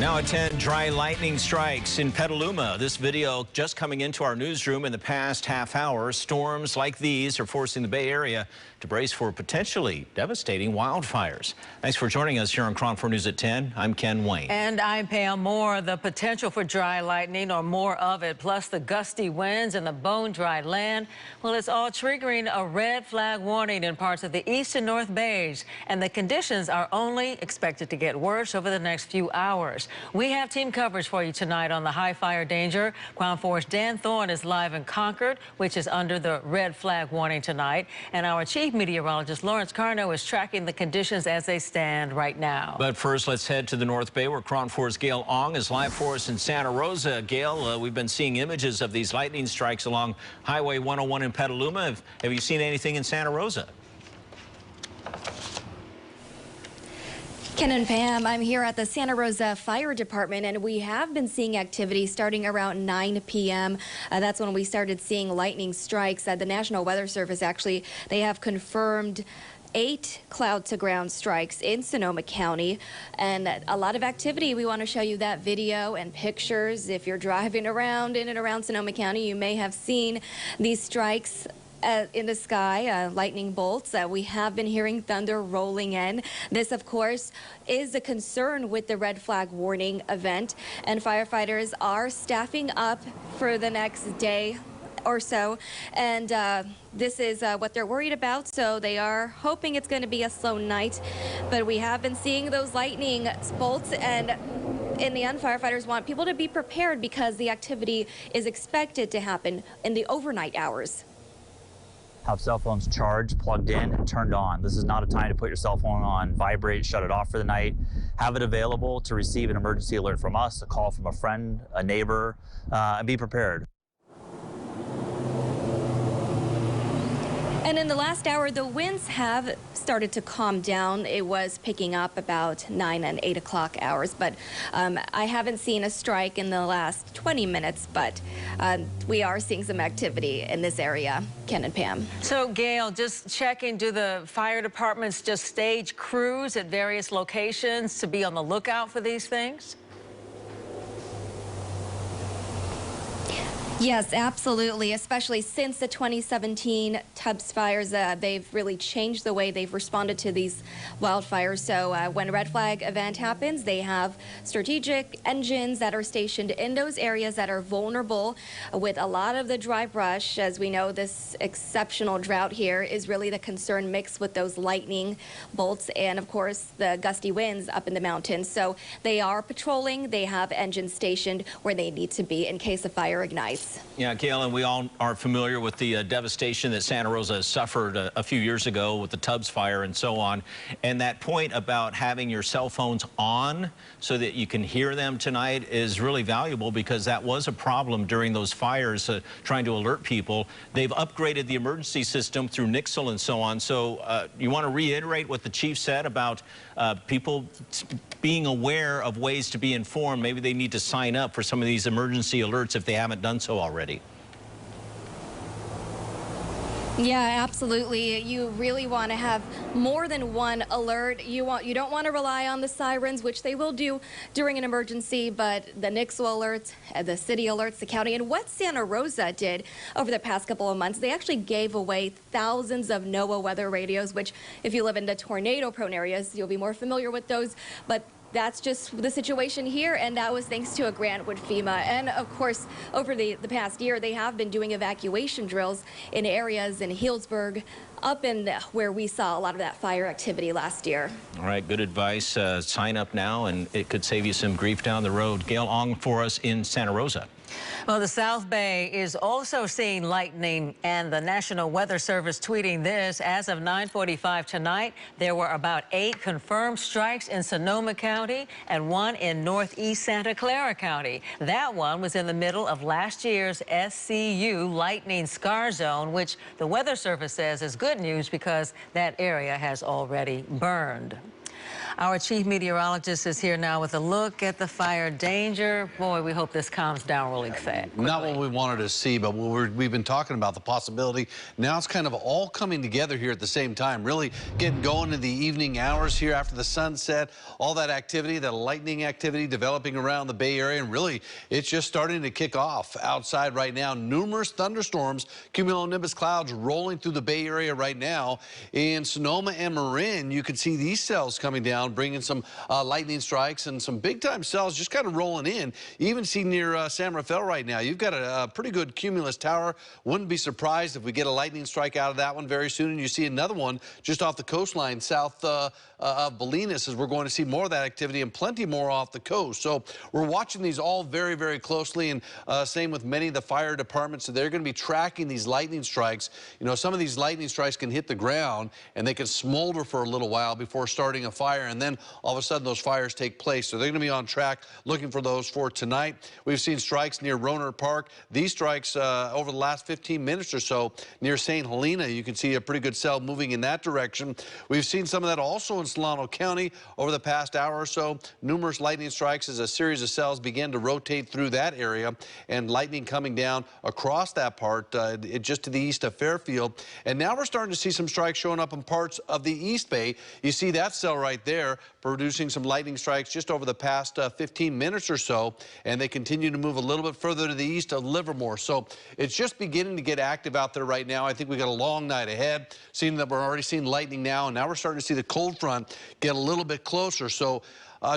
Now at 10, dry lightning strikes in Petaluma. This video just coming into our newsroom in the past half hour. Storms like these are forcing the Bay Area to brace for potentially devastating wildfires. Thanks for joining us here on KRON 4 News at 10. I'm Ken Wayne. And I'm Pam Moore. The potential for dry lightning or more of it, plus the gusty winds and the bone-dry land, well, it's all triggering a red flag warning in parts of the East and North Bays. And the conditions are only expected to get worse over the next few hours. We have team coverage for you tonight on the high fire danger. KRON 4's Dan Thorne is live in Concord, which is under the red flag warning tonight. And our chief meteorologist Lawrence Carno is tracking the conditions as they stand right now. But first, let's head to the North Bay, where KRON 4's Gail Ong is live for us in Santa Rosa. Gail, we've been seeing images of these lightning strikes along Highway 101 in Petaluma. Have you seen anything in Santa Rosa? Ken and Pam, I'm here at the Santa Rosa Fire Department, and we have been seeing activity starting around 9 p.m. That's when we started seeing lightning strikes. The National Weather Service, actually, they have confirmed 8 cloud-to-ground strikes in Sonoma County, and a lot of activity. We want to show you that video and pictures. If you're driving around in and around Sonoma County, you may have seen these strikes in the sky, lightning bolts. We have been hearing thunder rolling in. This, of course, is a concern with the red flag warning event, and firefighters are staffing up for the next day or so, and this is what they're worried about, so they are hoping it's going to be a slow night. But we have been seeing those lightning bolts, and in the end, firefighters want people to be prepared because the activity is expected to happen in the overnight hours. Have cell phones charged, plugged in, and turned on. This is not a time to put your cell phone on vibrate, shut it off for the night. Have it available to receive an emergency alert from us, a call from a friend, a neighbor, and be prepared. And in the last hour, the winds have started to calm down. It was picking up about 9 and 8 o'clock hours, but I haven't seen a strike in the last 20 minutes, but we are seeing some activity in this area. Ken and Pam. So, Gail, just checking, do the fire departments just stage crews at various locations to be on the lookout for these things? Yes, absolutely, especially since the 2017 Tubbs fires. They've really changed the way they've responded to these wildfires. So when a red flag event happens, they have strategic engines that are stationed in those areas that are vulnerable with a lot of the dry brush. As we know, this exceptional drought here is really the concern, mixed with those lightning bolts and, of course, the gusty winds up in the mountains. So they are patrolling. They have engines stationed where they need to be in case a fire ignites. Yeah, Gail, and we all are familiar with the devastation that Santa Rosa suffered a few years ago with the Tubbs fire and so on. And that point about having your cell phones on so that you can hear them tonight is really valuable, because that was a problem during those fires, trying to alert people. They've upgraded the emergency system through Nixle and so on. So you want to reiterate what the chief said about people being aware of ways to be informed. Maybe they need to sign up for some of these emergency alerts if they haven't done so already. Yeah, absolutely. You really want to have more than one alert. You don't want to rely on the sirens, which they will do during an emergency, but the Nixle alerts, the city alerts, the county, and what Santa Rosa did over the past couple of months, they actually gave away thousands of NOAA weather radios, which if you live in the tornado-prone areas, you'll be more familiar with those. But that's just the situation here, and that was thanks to a grant with FEMA. And of course, over the past year, they have been doing evacuation drills in areas in Healdsburg, up in where we saw a lot of that fire activity last year. All right, good advice. Sign up now, and it could save you some grief down the road. Gail Ong for us in Santa Rosa. Well, the South Bay is also seeing lightning, and the National Weather Service tweeting this. As of 9:45 tonight, there were about 8 confirmed strikes in Sonoma County and 1 in northeast Santa Clara County. That one was in the middle of last year's SCU lightning scar zone, which the Weather Service says is good news because that area has already burned. Our chief meteorologist is here now with a look at the fire danger. Boy, we hope this calms down really fast. Not what we wanted to see, but we've been talking about the possibility. Now it's kind of all coming together here at the same time, really getting going in the evening hours here after the sunset, all that activity, that lightning activity developing around the Bay Area, and really it's just starting to kick off outside right now. Numerous thunderstorms, cumulonimbus clouds rolling through the Bay Area right now. In Sonoma and Marin, you can see these cells coming down, bringing some lightning strikes and some big-time cells just kind of rolling in. You even see near San Rafael right now, you've got a pretty good cumulus tower. Wouldn't be surprised if we get a lightning strike out of that one very soon. And you see another one just off the coastline south of Bolinas, as we're going to see more of that activity and plenty more off the coast. So we're watching these all very, very closely, and same with many of the fire departments. So they're going to be tracking these lightning strikes. You know, some of these lightning strikes can hit the ground and they can smolder for a little while before starting a fire, and then all of a sudden those fires take place. So they're going to be on track looking for those for tonight. We've seen strikes near Rohnert Park. These strikes over the last 15 minutes or so near St. Helena, you can see a pretty good cell moving in that direction. We've seen some of that also in Solano County over the past hour or so. Numerous lightning strikes as a series of cells began to rotate through that area, and lightning coming down across that part just to the east of Fairfield. And now we're starting to see some strikes showing up in parts of the East Bay. You see that cell right there producing some lightning strikes just over the past 15 minutes or so, and they continue to move a little bit further to the east of Livermore. So it's just beginning to get active out there right now. I think we got a long night ahead, seeing that we're already seeing lightning now, and now we're starting to see the cold front get a little bit closer. So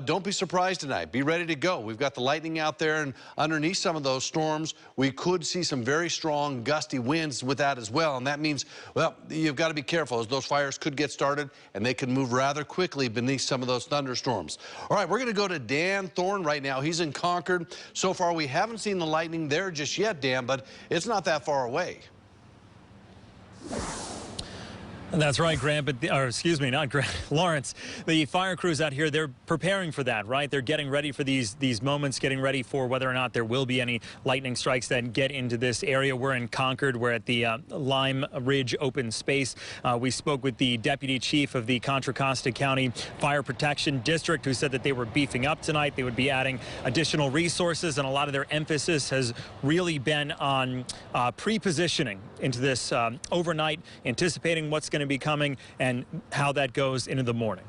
don't be surprised tonight. Be ready to go. We've got the lightning out there, and underneath some of those storms, we could see some very strong gusty winds with that as well. And that means, well, you've got to be careful, as those fires could get started and they can move rather quickly beneath some of those thunderstorms. All right, we're going to go to Dan Thorne right now. He's in Concord. So far, we haven't seen the lightning there just yet, Dan, but it's not that far away. That's right, Grant, or excuse me, not Grant, Lawrence. The fire crews out here, they're preparing for that, right? They're getting ready for these moments, getting ready for whether or not there will be any lightning strikes that get into this area. We're in Concord. We're at the Lime Ridge open space. We spoke with the deputy chief of the Contra Costa County Fire Protection District, who said that they were beefing up tonight. They would be adding additional resources, and a lot of their emphasis has really been on pre-positioning into this overnight, anticipating what's going to be coming and how that goes into the morning.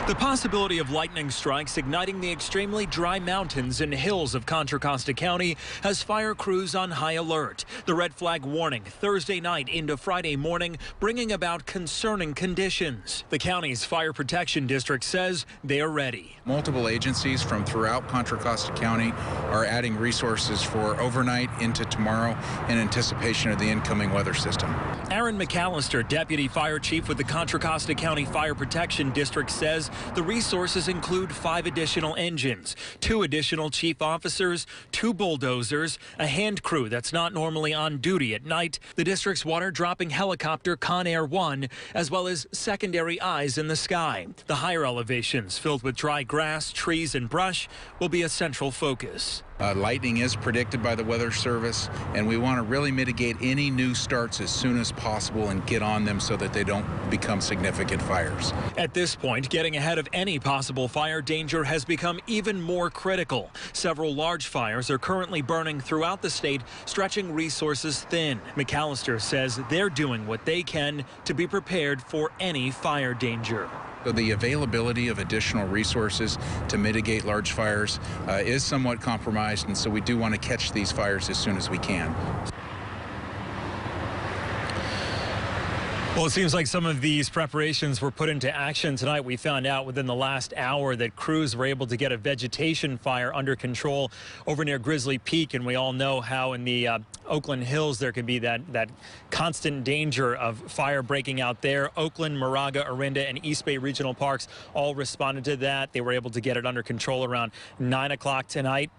The possibility of lightning strikes igniting the extremely dry mountains and hills of Contra Costa County has fire crews on high alert. The red flag warning Thursday night into Friday morning, bringing about concerning conditions. The county's fire protection district says they are ready. Multiple agencies from throughout Contra Costa County are adding resources for overnight into tomorrow in anticipation of the incoming weather system. Aaron McAllister, deputy fire chief with the Contra Costa County Fire Protection District, says the resources include 5 additional engines, 2 additional chief officers, 2 bulldozers, a hand crew that's not normally on duty at night, the district's water-dropping helicopter Conair 1, as well as secondary eyes in the sky. The higher elevations, filled with dry grass, trees, and brush, will be a central focus. Lightning is predicted by the Weather Service, and we want to really mitigate any new starts as soon as possible and get on them so that they don't become significant fires. At this point, getting ahead of any possible fire danger has become even more critical. Several large fires are currently burning throughout the state, stretching resources thin. McAllister says they're doing what they can to be prepared for any fire danger. So the availability of additional resources to mitigate large fires is somewhat compromised, and so we do want to catch these fires as soon as we can. Well, it seems like some of these preparations were put into action tonight. We found out within the last hour that crews were able to get a vegetation fire under control over near Grizzly Peak, and we all know how in the Oakland Hills there can be that constant danger of fire breaking out there. Oakland, Moraga, Orinda, and East Bay Regional Parks all responded to that. They were able to get it under control around 9 o'clock tonight,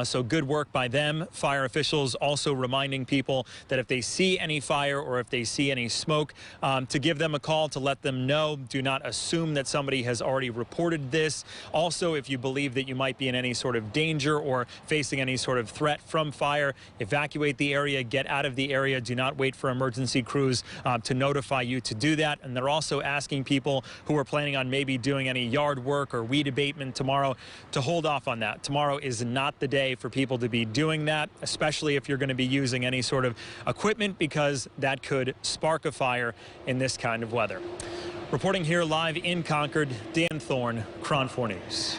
so good work by them. Fire officials also reminding people that if they see any fire or if they see any smoke, to give them a call to let them know. Do not assume that somebody has already reported this. Also, if you believe that you might be in any sort of danger or facing any sort of threat from fire, evacuate the area, get out of the area. Do not wait for emergency crews to notify you to do that. And they're also asking people who are planning on maybe doing any yard work or weed abatement tomorrow to hold off on that. Tomorrow is not the day for people to be doing that, especially if you're going to be using any sort of equipment, because that could spark a fire in this kind of weather. Reporting here live in Concord, Dan Thorne, KRON 4 News.